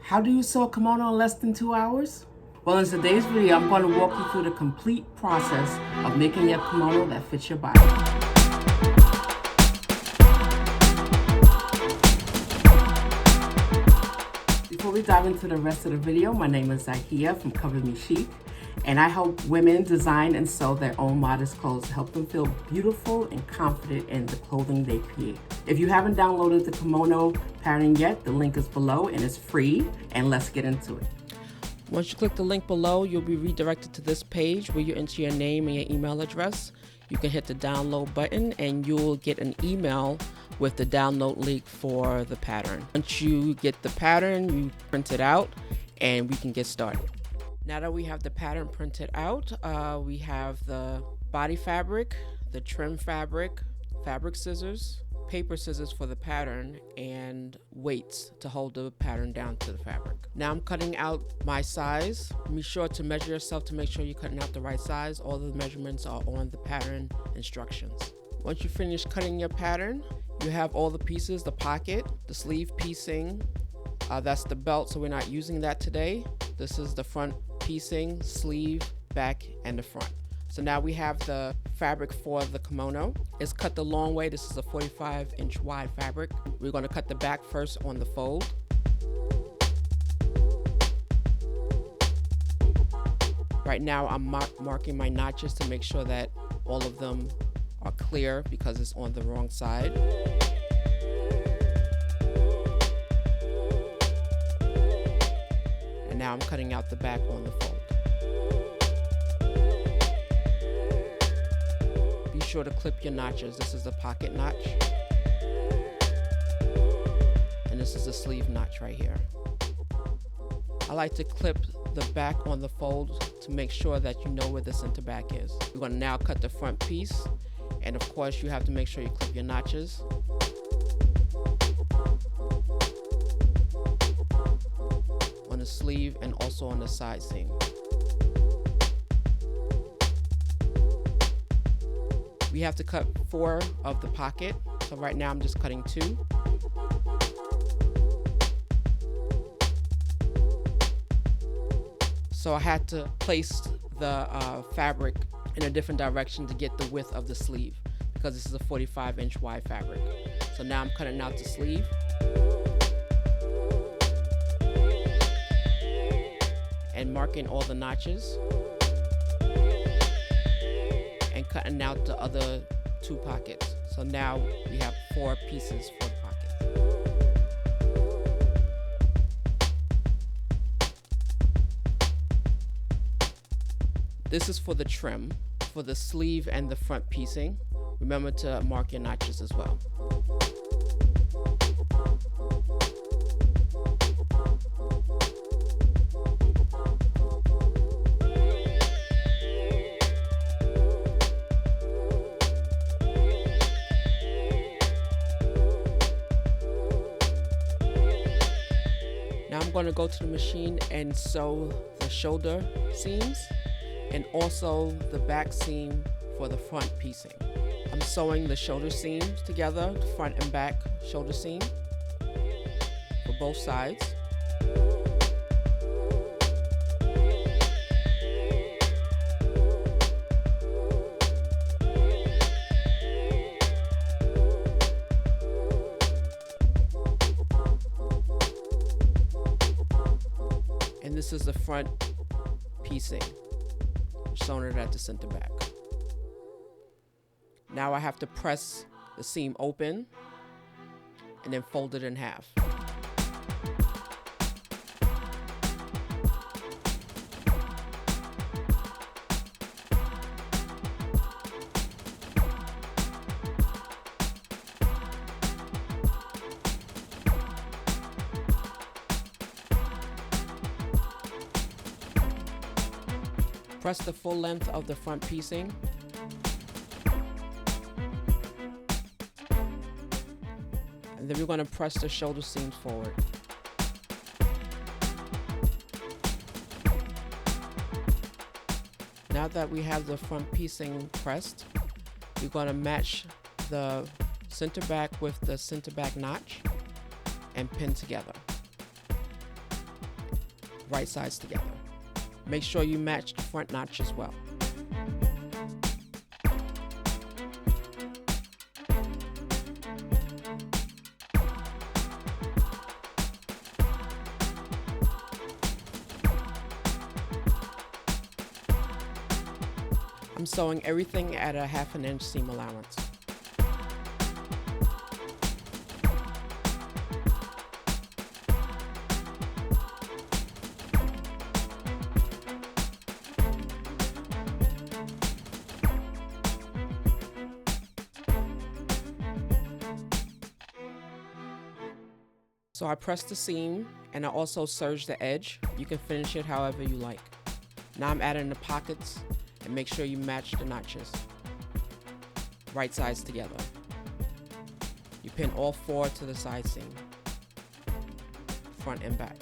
How do you sew a kimono in less than 2 hours? Well, in today's video, I'm going to walk you through the complete process of making your kimono that fits your body. Before we dive into the rest of the video, my name is Zakia from Cover Me Chic, and I help women design and sew their own modest clothes to help them feel beautiful and confident in the clothing they create. If you haven't downloaded the kimono pattern yet, the link is below and it's free, and let's get into it. Once you click the link below, you'll be redirected to this page where you enter your name and your email address. You can hit the download button and you'll get an email with the download link for the pattern. Once you get the pattern, you print it out and we can get started. Now that we have the pattern printed out, we have the body fabric, the trim fabric, fabric scissors, paper scissors for the pattern, and weights to hold the pattern down to the fabric. Now I'm cutting out my size. Be sure to measure yourself to make sure you're cutting out the right size. All the measurements are on the pattern instructions. Once you finish cutting your pattern, you have all the pieces, the pocket, the sleeve piecing, that's the belt, so we're not using that today. This is the front piecing, sleeve, back, and the front. So now we have the fabric for the kimono. It's cut the long way. This is a 45-inch wide fabric. We're going to cut the back first on the fold. Right now I'm marking my notches to make sure that all of them are clear because it's on the wrong side. And now I'm cutting out the back on the fold. Be sure to clip your notches. This is the pocket notch. And this is the sleeve notch right here. I like to clip the back on the fold to make sure that you know where the center back is. We're going to now cut the front piece. And of course, you have to make sure you clip your notches. On the sleeve and also on the side seam. We have to cut 4 of the pocket. So right now I'm just cutting 2. So I had to place the fabric in a different direction to get the width of the sleeve because this is a 45-inch wide fabric. So now I'm cutting out the sleeve. And marking all the notches. And cutting out the other 2 pockets. So now we have 4 pieces for the pocket. This is for the trim, for the sleeve and the front piecing. Remember to mark your notches as well. Now I'm going to go to the machine and sew the shoulder seams and also the back seam for the front piecing. I'm sewing the shoulder seams together, the front and back shoulder seam for both sides. And this is the front piecing, sewn it at the center back. Now I have to press the seam open and then fold it in half. Press the full length of the front piecing. And then we're going to press the shoulder seams forward. Now that we have the front piecing pressed, we're going to match the center back with the center back notch and pin together. right sides together. Make sure you match the front notch as well. I'm sewing everything at a 1/2 inch seam allowance. So I pressed the seam and I also serged the edge. You can finish it however you like. Now I'm adding the pockets, and make sure you match the notches. Right sides together. You pin all 4 to the side seam, front and back.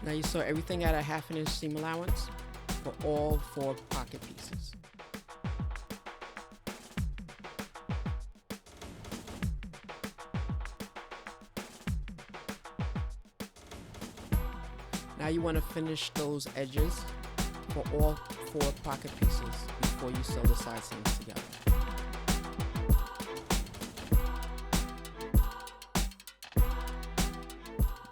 Now you sew everything at a 1/2 inch seam allowance for all 4 pocket pieces. Now you want to finish those edges for all 4 pocket pieces before you sew the side seams together.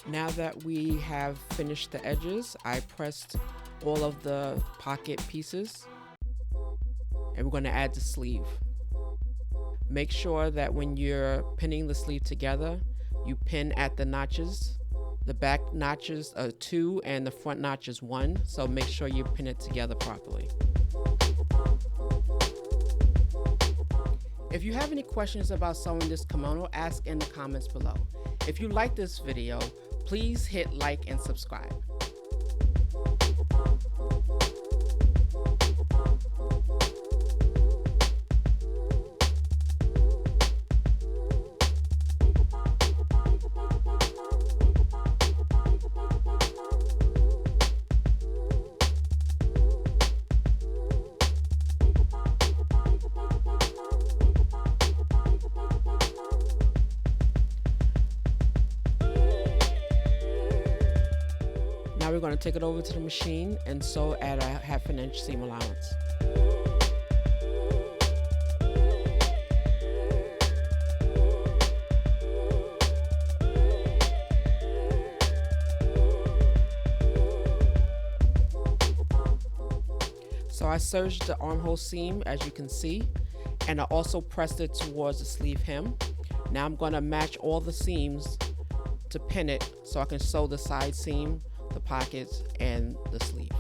Now that we have finished the edges, I pressed all of the pocket pieces, and we're going to add the sleeve. Make sure that when you're pinning the sleeve together, you pin at the notches. The back notches are 2 and the front notch is 1, so make sure you pin it together properly. If you have any questions about sewing this kimono, ask in the comments below. If you like this video, please hit like and subscribe. Now we're going to take it over to the machine and sew at a 1/2 inch seam allowance. So I serged the armhole seam, as you can see, and I also pressed it towards the sleeve hem. Now I'm going to match all the seams to pin it so I can sew the side seam, the pockets, and the sleeve.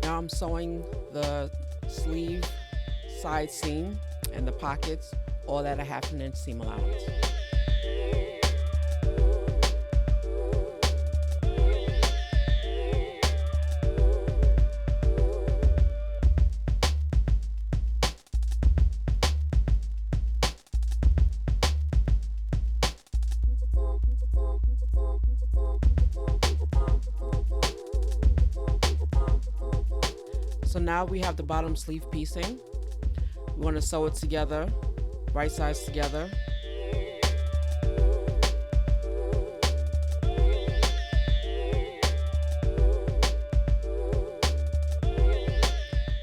I'm sewing the sleeve, side seam, and the pockets all at a 1/2 inch seam allowance. So now we have the bottom sleeve piecing. We want to sew it together, right sides together.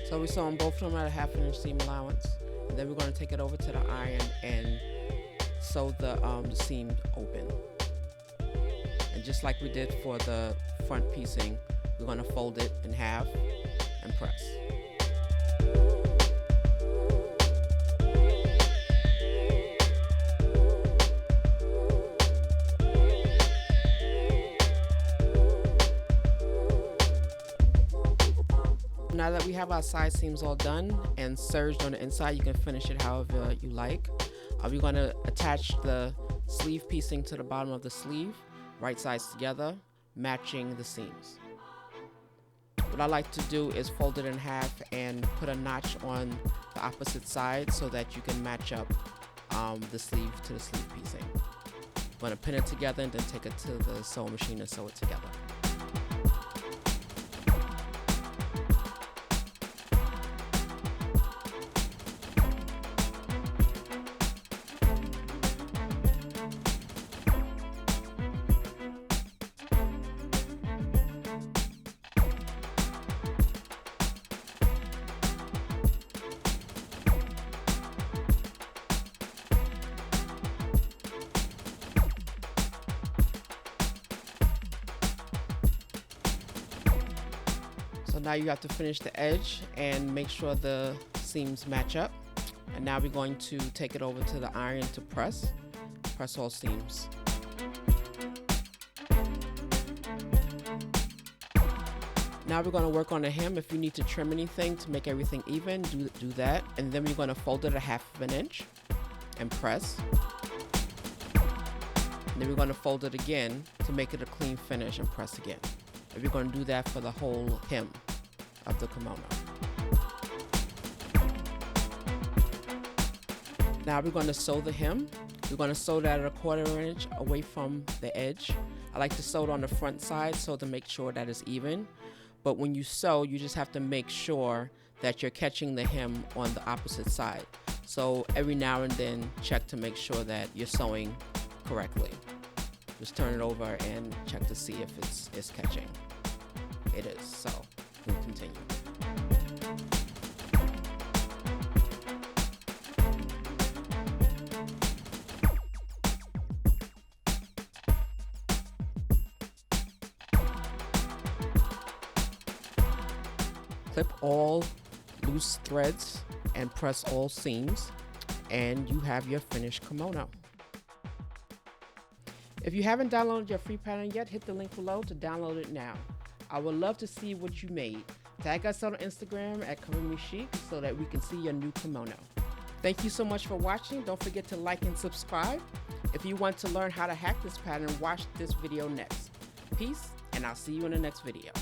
So we're sewing both of them at a 1/2 inch seam allowance. And then we're going to take it over to the iron and sew the seam open. And just like we did for the front piecing, we're going to fold it in half and press. Now that we have our side seams all done and serged on the inside, you can finish it however you like. We're going to attach the sleeve piecing to the bottom of the sleeve, right sides together, matching the seams. What I like to do is fold it in half and put a notch on the opposite side so that you can match up the sleeve to the sleeve piecing. I'm going to pin it together and then take it to the sewing machine and sew it together. So now you have to finish the edge and make sure the seams match up. And now we're going to take it over to the iron to press all seams. Now we're going to work on the hem. If you need to trim anything to make everything even, do that. And then we're going to fold it 1/2 inch and press. And then we're going to fold it again to make it a clean finish and press again. And we're going to do that for the whole hem of the kimono. Now we're going to sew the hem. We're going to sew that at 1/4 inch away from the edge. I like to sew it on the front side so to make sure that it's even. But when you sew, you just have to make sure that you're catching the hem on the opposite side. So every now and then check to make sure that you're sewing correctly. Just turn it over and check to see if it's catching. It is, so we'll continue. Clip all loose threads and press all seams, and you have your finished kimono. If you haven't downloaded your free pattern yet, hit the link below to download it now. I would love to see what you made. Tag us on Instagram at Cover Me Chic so that we can see your new kimono. Thank you so much for watching. Don't forget to like and subscribe. If you want to learn how to hack this pattern, watch this video next. Peace, and I'll see you in the next video.